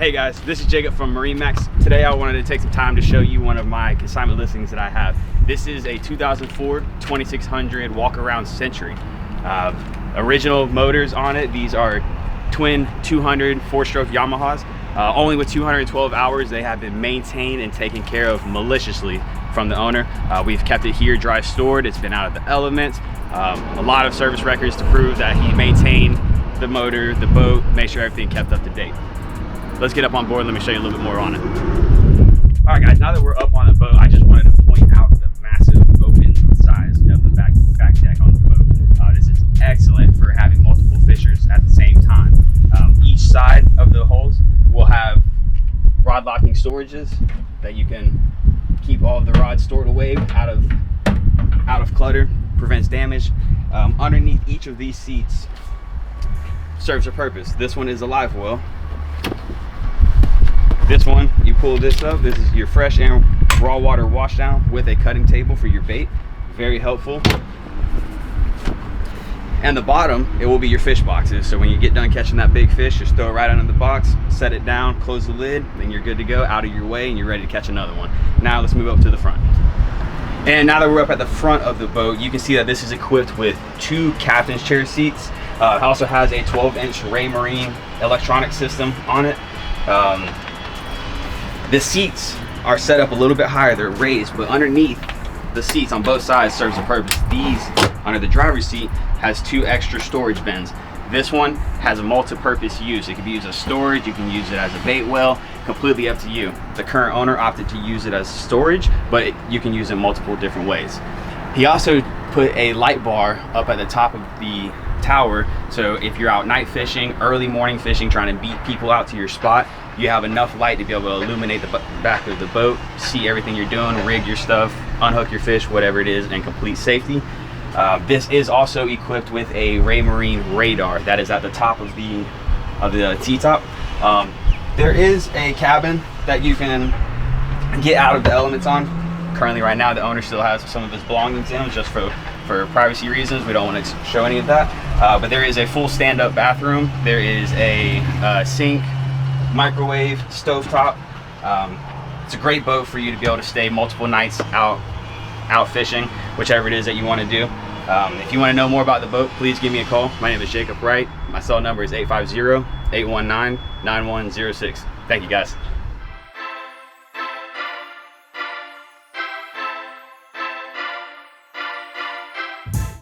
Hey guys, this is Jacob from Marinemax. Today I wanted to take some time to show you one of my consignment listings that I have. This is a 2004 2600 walk-around Century. Original motors on it. These are twin 200 4-stroke Yamahas. Only with 212 hours. They have been maintained and taken care of maliciously from the owner. We've kept it here dry stored. It's been out of the elements. A lot of service records to prove that he maintained the motor, the boat, make sure everything kept up to date. Let's get up on board. Let me show you a little bit more on it. All right guys, now that we're up on the boat, I just wanted to point out the massive open size of the back deck on the boat. This is excellent for having multiple fishers at the same time. Each side of the holes will have rod locking storages that you can keep all of the rods stored away out of clutter, prevents damage. Underneath each of these seats serves a purpose. This one is a live well. This one, you pull this up, this is your fresh and raw water wash down with a cutting table for your bait. Very helpful. And the bottom, it will be your fish boxes. So when you get done catching that big fish, just throw it right under the box, set it down, close the lid, then you're good to go, out of your way, and you're ready to catch another one. Now let's move up to the front. And now that we're up at the front of the boat, you can see that this is equipped with 2 captain's chair seats. It also has a 12-inch Raymarine electronic system on it. The seats are set up a little bit higher, they're raised, but underneath the seats on both sides serves a purpose. These, under the driver's seat, has 2 extra storage bins. This one has a multi-purpose use. It can be used as storage, you can use it as a bait well, completely up to you. The current owner opted to use it as storage, but you can use it multiple different ways. He also put a light bar up at the top of the tower, so if you're out night fishing, early morning fishing, trying to beat people out to your spot, you have enough light to be able to illuminate the back of the boat, see everything you're doing, rig your stuff, unhook your fish, whatever it is, in complete safety. This is also equipped with a Raymarine radar that is at the top of the T-top. There is a cabin that you can get out of the elements on. Currently, right now, the owner still has some of his belongings in, just for privacy reasons. We don't want to show any of that. But there is a full stand-up bathroom. There is a sink, microwave, stovetop. It's a great boat for you to be able to stay multiple nights out fishing, whichever it is that you want to do. If you want to know more about the boat, please give me a call. My name is Jacob Wright. My cell number is 850-819-9106. Thank you guys.